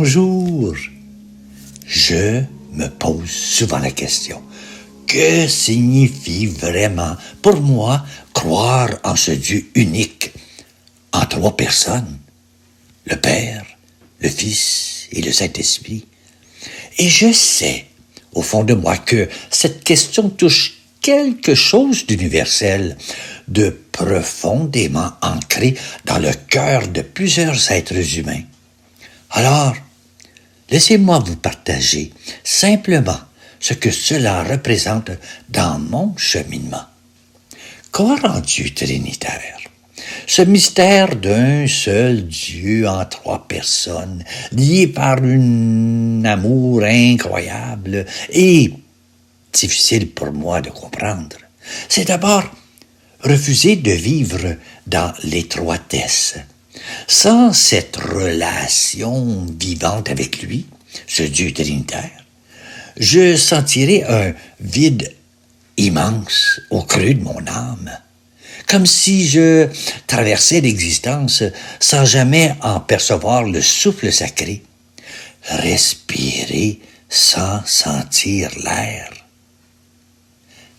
Bonjour. Je me pose souvent la question, que signifie vraiment pour moi croire en ce Dieu unique, en trois personnes, le Père, le Fils et le Saint-Esprit? Et je sais, au fond de moi, que cette question touche quelque chose d'universel, de profondément ancré dans le cœur de plusieurs êtres humains. Alors, laissez-moi vous partager simplement ce que cela représente dans mon cheminement. Croire en Dieu trinitaire, ce mystère d'un seul Dieu en trois personnes, lié par un amour incroyable et difficile pour moi de comprendre, c'est d'abord refuser de vivre dans l'étroitesse. Sans cette relation vivante avec lui, ce Dieu trinitaire, je sentirais un vide immense au creux de mon âme, comme si je traversais l'existence sans jamais en percevoir le souffle sacré, respirer sans sentir l'air.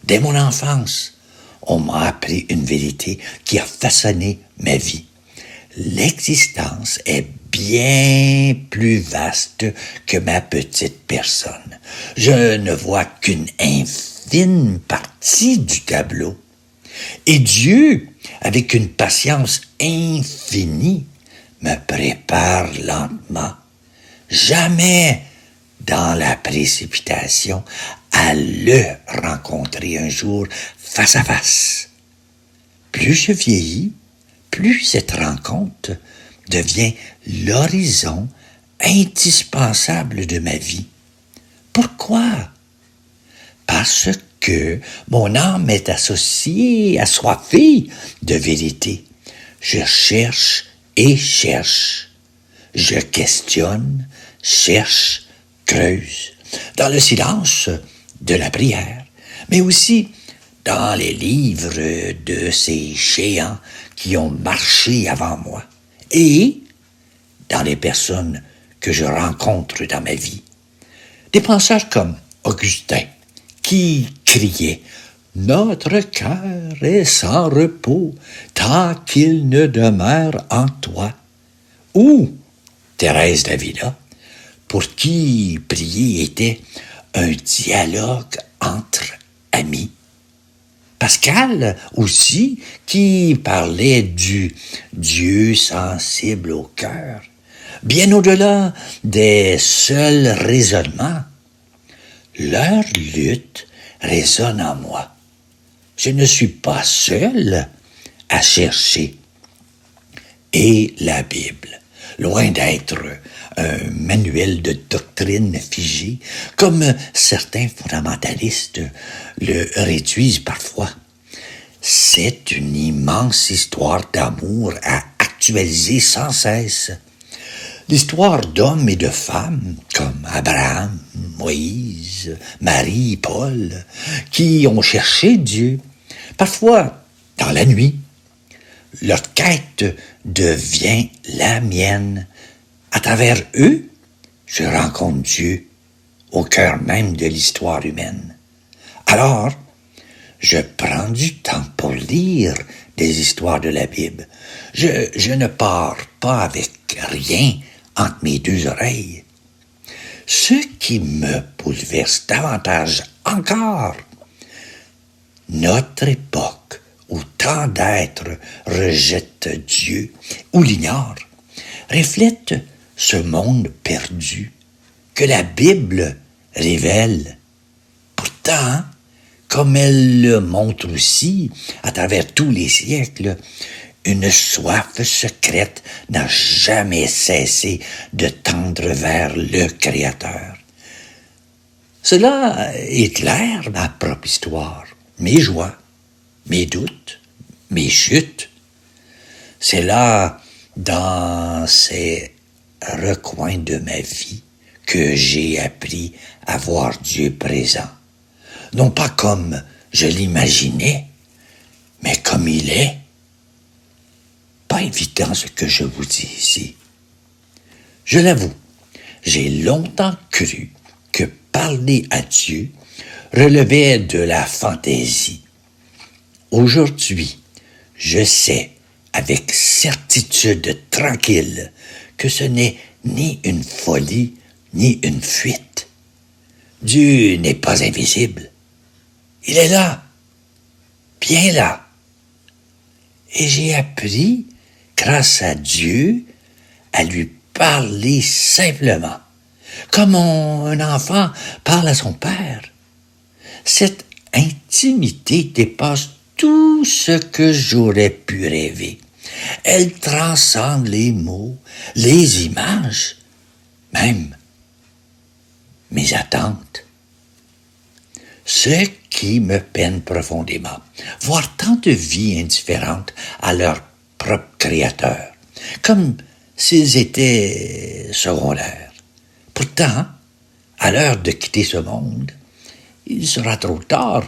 Dès mon enfance, on m'a appris une vérité qui a façonné ma vie. L'existence est bien plus vaste que ma petite personne. Je ne vois qu'une infime partie du tableau. Et Dieu, avec une patience infinie, me prépare lentement, jamais dans la précipitation, à le rencontrer un jour face à face. Plus je vieillis, plus cette rencontre devient l'horizon indispensable de ma vie. Pourquoi? Parce que mon âme est associée, assoiffée de vérité. Je cherche et cherche. Je questionne, cherche, creuse. Dans le silence de la prière, mais aussi dans les livres de ces géants qui ont marché avant moi et dans les personnes que je rencontre dans ma vie. Des penseurs comme Augustin qui criait « Notre cœur est sans repos tant qu'il ne demeure en toi » ou Thérèse d'Avila pour qui prier était un dialogue entre amis. Pascal aussi, qui parlait du Dieu sensible au cœur, bien au-delà des seuls raisonnements. Leur lutte résonne en moi. Je ne suis pas seul à chercher. Et la Bible, loin d'être un manuel de doctrine figé, comme certains fondamentalistes le réduisent parfois. C'est une immense histoire d'amour à actualiser sans cesse. L'histoire d'hommes et de femmes comme Abraham, Moïse, Marie, Paul, qui ont cherché Dieu, parfois dans la nuit. Leur quête devient la mienne. À travers eux, je rencontre Dieu au cœur même de l'histoire humaine. Alors, je prends du temps pour lire des histoires de la Bible. Je ne pars pas avec rien entre mes deux oreilles. Ce qui me bouleverse davantage encore, notre époque où tant d'êtres rejettent Dieu ou l'ignorent, reflète ce monde perdu que la Bible révèle. Pourtant, comme elle le montre aussi à travers tous les siècles, une soif secrète n'a jamais cessé de tendre vers le Créateur. Cela éclaire ma propre histoire, mes joies, mes doutes, mes chutes. C'est là, dans ces recoins de ma vie, que j'ai appris à voir Dieu présent. Non pas comme je l'imaginais, mais comme il est. Pas évident ce que je vous dis ici. Je l'avoue, j'ai longtemps cru que parler à Dieu relevait de la fantaisie. Aujourd'hui, je sais avec certitude tranquille que ce n'est ni une folie ni une fuite. Dieu n'est pas invisible. Il est là, bien là. Et j'ai appris, grâce à Dieu, à lui parler simplement, comme un enfant parle à son père. Cette intimité dépasse tout ce que j'aurais pu rêver. Elle transcende les mots, les images, même mes attentes. Ce qui me peine profondément, voir tant de vies indifférentes à leur propre créateur, comme s'ils étaient secondaires. Pourtant, à l'heure de quitter ce monde, il sera trop tard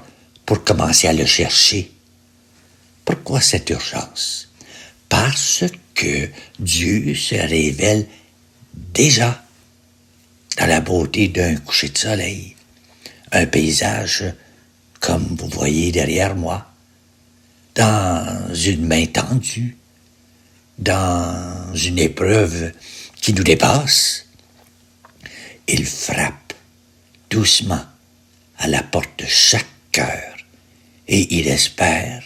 pour commencer à le chercher. Pourquoi cette urgence? Parce que Dieu se révèle déjà dans la beauté d'un coucher de soleil, un paysage comme vous voyez derrière moi, dans une main tendue, dans une épreuve qui nous dépasse. Il frappe doucement à la porte de chaque cœur et il espère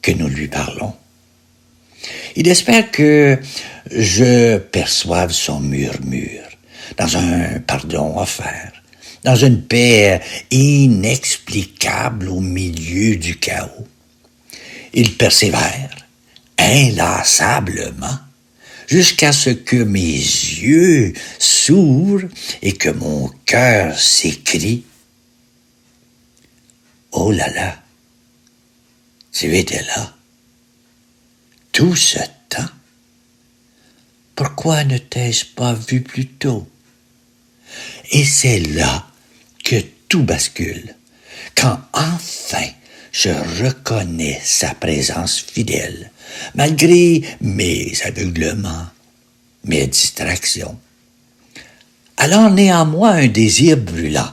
que nous lui parlons. Il espère que je perçoive son murmure dans un pardon offert, dans une paix inexplicable au milieu du chaos. Il persévère inlassablement jusqu'à ce que mes yeux s'ouvrent et que mon cœur s'écrie « Oh là là, tu étais là, tout ce temps. Pourquoi ne t'ai-je pas vu plus tôt? » Et c'est là que tout bascule, quand enfin je reconnais sa présence fidèle, malgré mes aveuglements, mes distractions. Alors naît en moi un désir brûlant,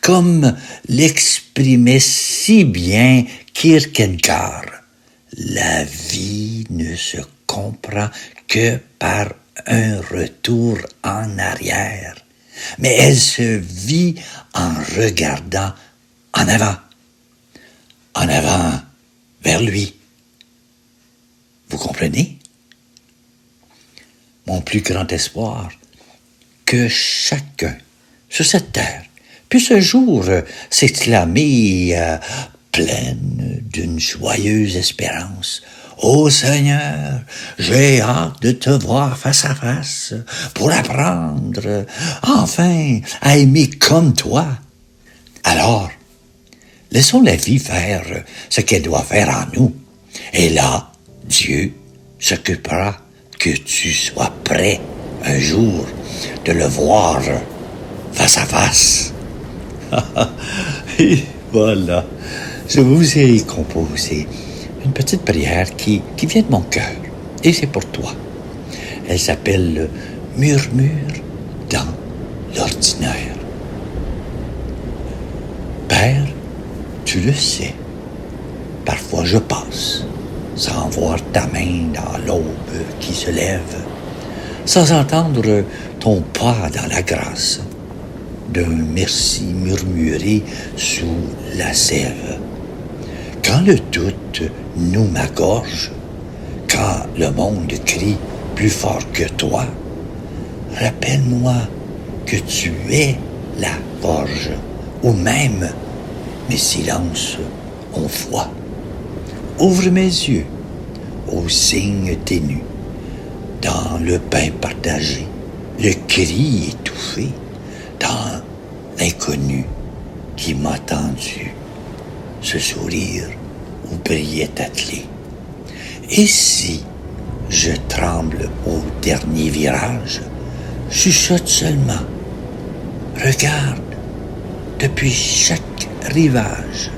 comme l'exprimait si bien Kierkegaard. La vie ne se comprend que par un retour en arrière, mais elle se vit en regardant en avant vers lui. Vous comprenez? Mon plus grand espoir, que chacun sur cette terre puisse un jour s'exclamer pleine d'une joyeuse espérance: Ô Seigneur, j'ai hâte de te voir face à face pour apprendre enfin à aimer comme toi. Alors, laissons la vie faire ce qu'elle doit faire en nous. Et là, Dieu s'occupera que tu sois prêt un jour de le voir face à face. Et voilà, je vous ai composé une petite prière qui vient de mon cœur. Et c'est pour toi. Elle s'appelle le murmure dans l'ordinaire. Père, tu le sais, parfois je passe sans voir ta main dans l'aube qui se lève, sans entendre ton pas dans la grâce d'un merci murmuré sous la sève. Quand le doute noue ma gorge, quand le monde crie plus fort que toi, rappelle-moi que tu es la forge, où même mes silences ont foi. Ouvre mes yeux aux signes ténus, dans le pain partagé, le cri étouffé, dans l'inconnu qui m'a tendu, ce sourire où brillait ta clé. Et si je tremble au dernier virage, chuchote seulement: regarde, depuis chaque rivage,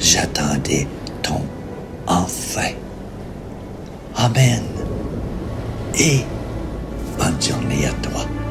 j'attendais ton enfin. Amen et journée à toi.